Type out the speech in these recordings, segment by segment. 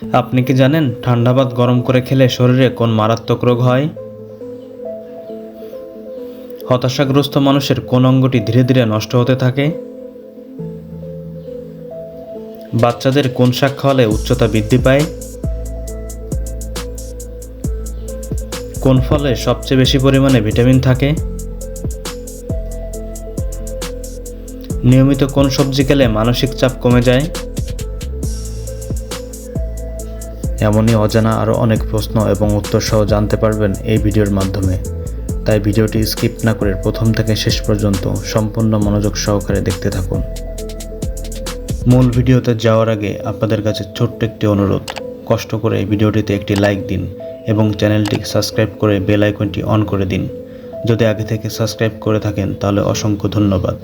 আপনি কি জানেন ঠান্ডা ভাত গরম করে খেলে শরীরে কোন মারাত্মক রোগ হয়? হতাশাগ্রস্ত মানুষের কোন অঙ্গটি ধীরে ধীরে নষ্ট হতে থাকে? বাচ্চাদের কোন শাক খাওয়ালে উচ্চতা বৃদ্ধি পায়? কোন ফলে সবচেয়ে বেশি পরিমাণে ভিটামিন থাকে? নিয়মিত কোন সবজি খেলে মানসিক চাপ কমে যায়? এমনই অজানা আরও অনেক প্রশ্ন এবং উত্তর সহ জানতে পারবেন এই ভিডিওর মাধ্যমে। তাই ভিডিওটি স্কিপ না করে প্রথম থেকে শেষ পর্যন্ত সম্পূর্ণ মনোযোগ সহকারে দেখতে থাকুন। মূল ভিডিওতে যাওয়ার আগে আপনাদের কাছে ছোট্ট একটি অনুরোধ, কষ্ট করে এই ভিডিওটিতে একটি লাইক দিন এবং চ্যানেলটি সাবস্ক্রাইব করে বেল আইকনটি অন করে দিন। যদি আগে থেকে সাবস্ক্রাইব করে থাকেন তাহলে অসংখ্য ধন্যবাদ।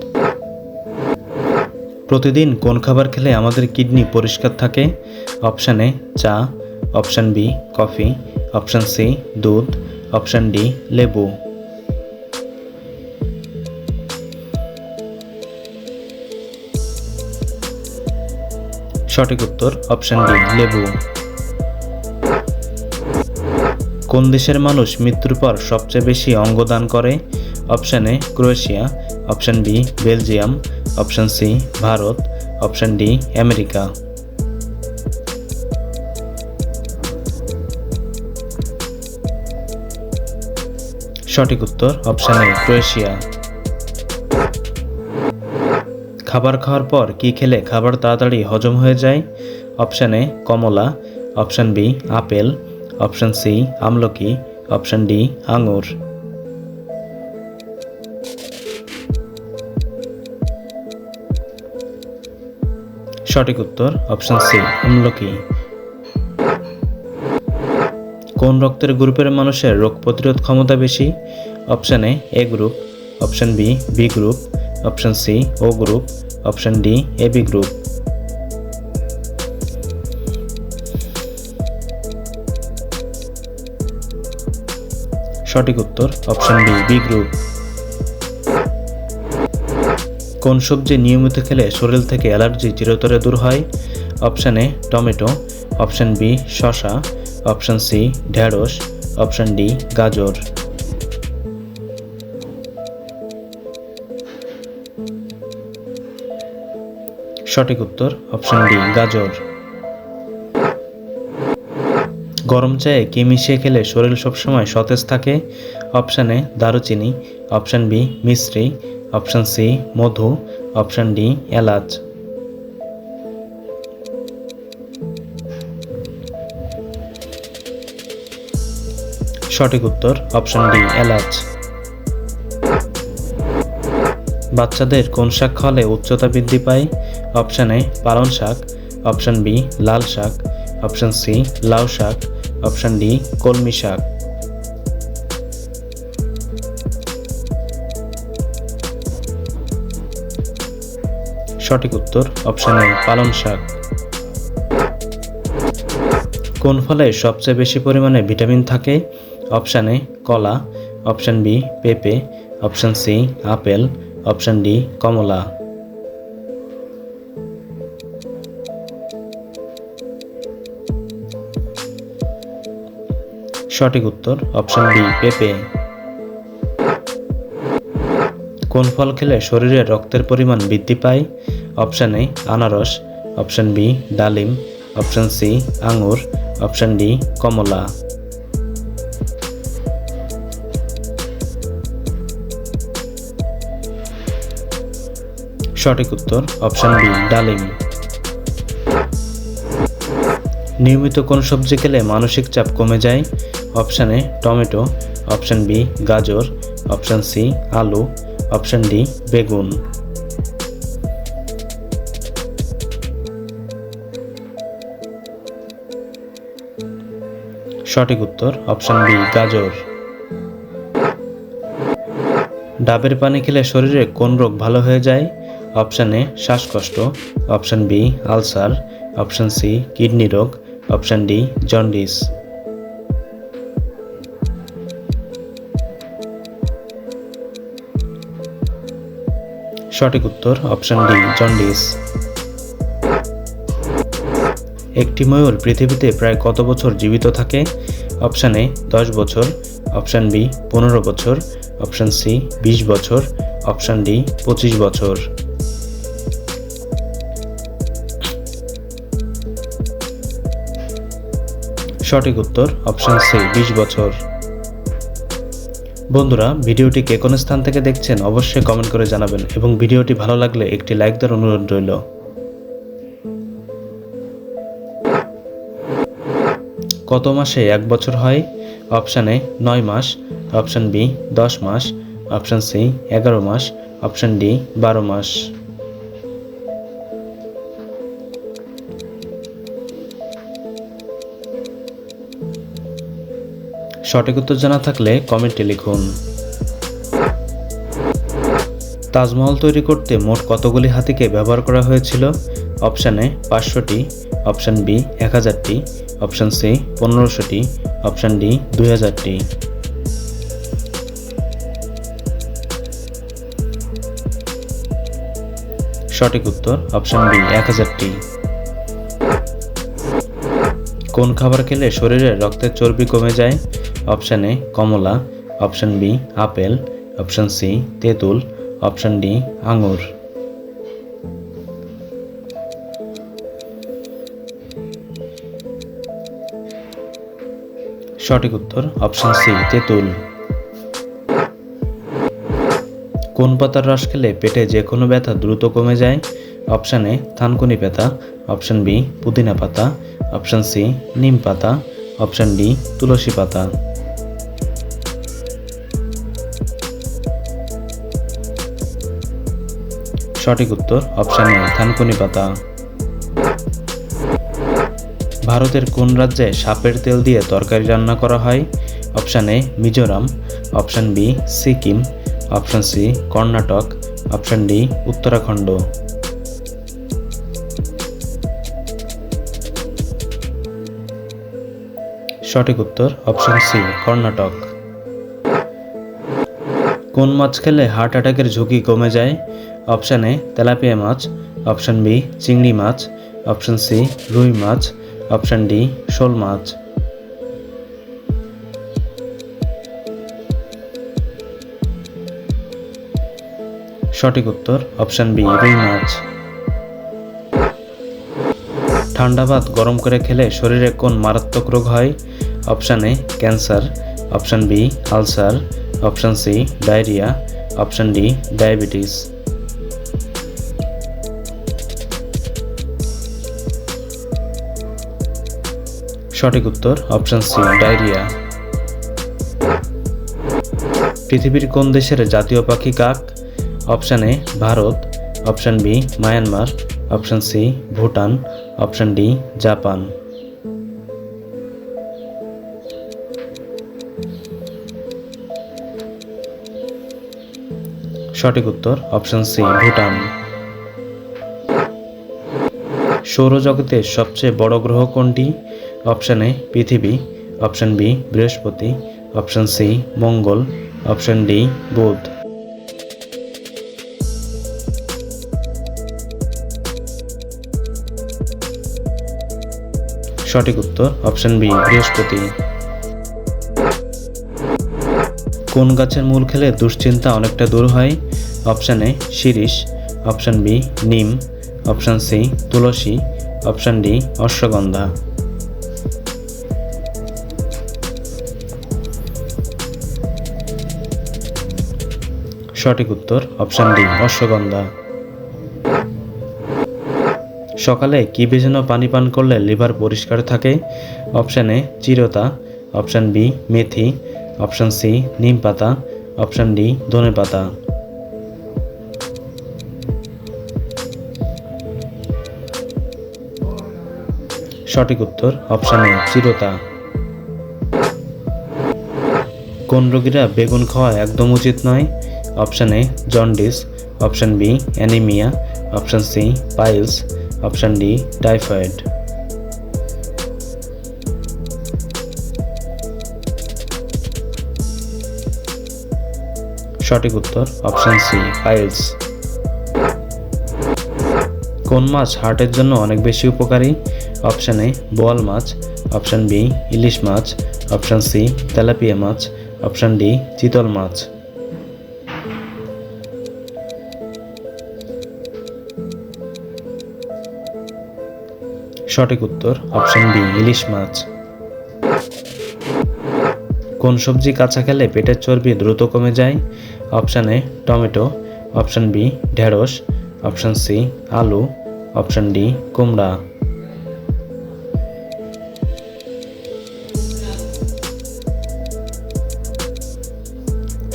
প্রতিদিন কোন খাবার খেলে আমাদের কিডনি পরিষ্কার থাকে? অপশান এ চা, option B coffee, option C দুধ, অপশান ডি লেবু। সঠিক উত্তর অপশান ডি লেবু। কোন দেশের মানুষ মৃত্যুর পর সবচেয়ে বেশি অঙ্গ দান করে? Option A Croatia, option B Belgium, option C Bharat, option D America. সঠিক উত্তর অপশান এ ক্রোয়েশিয়া। খাবার খাওয়ার পর কি খেলে খাবার তাড়াতাড়ি হজম হয়ে যায়? অপশান এ কমলা, option B apple, option C আমলকি, অপশান ডি আঙুর। সঠিক উত্তর অপশান সি আমলকি। কোন রক্তের গ্রুপের মানুষের রোগ প্রতিরোধ ক্ষমতা বেশি? Option A group, option B B group, option C O group, option D AB group. সঠিক উত্তর অপশান বি বি গ্রুপ। কোন সবজি নিয়মিত খেলে শরীর থেকে অ্যালার্জি চিরতরে দূর হয়? Option A tomato, option B শসা, অপশান সি ঢেঁড়স, অপশান ডি গাজর। সঠিক উত্তর অপশান ডি গাজর। গরম চায়ে কি মিশিয়ে খেলে শরীর সবসময় সতেজ থাকে? অপশান এ দারুচিনি, option B Misri, option C মধু, অপশান ডি এলাচ। সঠিক উত্তর অপশান ডি এলাচ। বাচ্চাদের কোন শাক খাওয়ালে উচ্চতা বৃদ্ধি পায়? অপশান এ পালং শাক, অপশান বি লাল শাক, অপশান সি লাউ শাক, অপশান ডি কলমি শাক। সঠিক উত্তর অপশান এ পালং শাক। কোন ফলে সবচেয়ে বেশি পরিমাণে ভিটামিন থাকে? অপশান এ কলা, অপশান বি পেঁপে, option C apple, option D কমলা। সঠিক উত্তর অপশান বি পেঁপে। কোন ফল খেলে শরীরে রক্তের পরিমাণ বৃদ্ধি পায়? অপশান এ আনারস, অপশান বি ডালিম, অপশান সি আঙুর, অপশান ডি কমলা। সঠিক উত্তর অপশান বি ডালিম। নিয়মিত কোন সবজি খেলে মানসিক চাপ কমে যায়? Option A tomato, option B গাজর, অপশান সি আলু, অপশান ডি বেগুন। সঠিক উত্তর অপশান বি গাজর। ডাবের পানি খেলে শরীরে কোন রোগ ভালো হয়ে যায়? অপশান এ শ্বাসকষ্ট, option B ulcer, option C kidney রোগ, অপশান ডি জন্ডিস। সঠিক উত্তর অপশান ডি জন্ডিস। একটি ময়ূর পৃথিবীতে প্রায় কত বছর জীবিত থাকে? অপশান এ 10 বছর, অপশান বি 15 বছর, অপশান সি 20 বছর, অপশান ডি 25 বছর। সঠিক উত্তর অপশান সি 20 বছর। বন্ধুরা, ভিডিওটি কে কোন স্থান থেকে দেখছেন অবশ্যই কমেন্ট করে জানাবেন এবং ভিডিওটি ভালো লাগলে একটি লাইক দেওয়ার অনুরোধ রইল। কত মাসে 1 বছর হয়? অপশান এ 9 মাস, অপশান বি 10 মাস, অপশান সি 11 মাস, অপশান ডি 12 মাস। সঠিক উত্তর জানা থাকলে কমেন্টে লিখুন। তাজমহল তৈরি করতে মোট কতগুলি হাতিকে ব্যবহার করা হয়েছিল? অপশান এ 500টি, অপশান বি 1000টি, অপশান সি 1500টি, অপশান ডি 2000টি। সঠিক উত্তর অপশান বি 1000টি। কোন খাবার খেলে শরীরে রক্তের চর্বি কমে যায়? অপশান এ কমলা, option B apple, option C তেঁতুল, অপশান ডি আঙুর। সঠিক উত্তর অপশান সি তেঁতুল। কোন পাতার রস খেলে পেটে যে কোনো ব্যথা দ্রুত কমে যায়? অপশান এ থানকুনি পাতা, অপশান বি পুদিনা পাতা, অপশান সি নিম পাতা, অপশান ডি তুলসী পাতা। সঠিক উত্তর অপশান এ থানকুনি পাতা। ভারতের কোন রাজ্যে সাপের তেল দিয়ে তরকারি রান্না করা হয়? Option A Mizoram, option B Sikkim, option C Karnataka, option D Uttarakhand. সঠিক উত্তর অপশান সি কর্ণাটক। কোন মাছ খেলে হার্ট অ্যাটাকের ঝুঁকি কমে যায়? অপশান এ তেলাপিয়া মাছ, অপশান বি চিংড়ি মাছ, অপশান সি রুই মাছ, অপশান ডি শোল মাছ। সঠিক উত্তর অপশান বি রুই মাছ। ঠান্ডা ভাত গরম করে খেলে শরীরে কোন মারাত্মক রোগ হয়? Option A cancer, option B ulcer, option C diarrhoea, option D diabetes. সঠিক উত্তর অপশান সি ডায়রিয়া। পৃথিবীর কোন দেশের জাতীয় পাখি কাক? Option A Bharat, option B Myanmar, option C Bhutan, option D Japan. সঠিক উত্তর অপশান সি ভুটান। সৌরজগতের সবচেয়ে বড় গ্রহ কোনটি? অপশান এ পৃথিবী, অপশান বি বৃহস্পতি, অপশান সি মঙ্গল, অপশান ডি বুধ। সঠিক উত্তর অপশান বি বৃহস্পতি। কোন গাছের মূল খেলে দুশ্চিন্তা অনেকটা দূর হয়? অপশান এ শিরীষ, অপশান বি নিম, অপশান সি তুলসী, অপশান ডি অশ্বগন্ধা। সঠিক উত্তর অপশান ডি অশ্বগন্ধা। সকালে কি ভেজানো পানি পান করলে লিভার পরিষ্কার থাকে? অপশান এ চিরতা, অপশান বি মেথি, অপশান সি নিম পাতা, অপশান ডি ধনে পাতা। সঠিক উত্তর অপশান এ চিরতা। কোন রোগীরা বেগুন খাওয়া একদম উচিত নয়? Option A jaundice, option B anaemia, option C piles, option D typhoid. সঠিক উত্তর অপশান সি পাইলস। কোন মাছ হার্টের জন্য অনেক বেশি উপকারী? অপশান এ বোয়াল মাছ, অপশান বি ইলিশ মাছ, অপশান সি তেলাপিয়া মাছ, অপশান ডি চিতল মাছ। সঠিক উত্তর অপশান বি ইলিশ মাছ। কোন সবজি কাঁচা খেলে পেটের চর্বি দ্রুত কমে যায়? Option A tomato, option B ঢেঁড়স, অপশান সি আলু, অপশান ডি কুমড়া।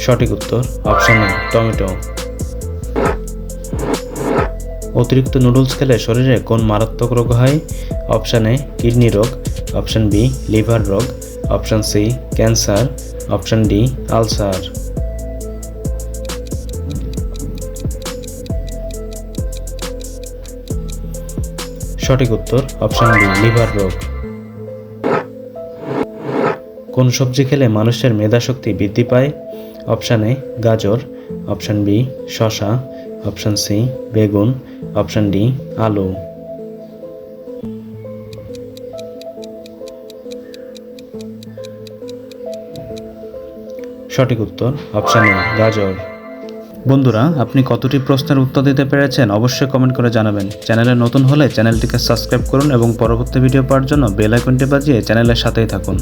সঠিক উত্তর অপশান এ টমেটো। অতিরিক্ত নুডলস খেলে শরীরে কোন মারাত্মক রোগ হয়? অপশান এ কিডনি রোগ, অপশান বি লিভার রোগ, option C cancer, option D ulcer. সঠিক উত্তর অপশান বি লিভার রোগ। কোন সবজি খেলে মানুষের মেধাশক্তি বৃদ্ধি পায়? অপশান এ গাজর, অপশান বি শসা, অপশান সি বেগুন, অপশান ডি আলু। সঠিক উত্তর অপশান এ গাজর। বন্ধুরা, আপনি কতটি প্রশ্নের উত্তর দিতে পেরেছেন অবশ্যই কমেন্ট করে জানাবেন। চ্যানেলে নতুন হলে চ্যানেলটিকে সাবস্ক্রাইব করুন এবং পরবর্তী ভিডিও পাওয়ার জন্য বেল আইকনটি বাজিয়ে চ্যানেলের সাথেই থাকুন।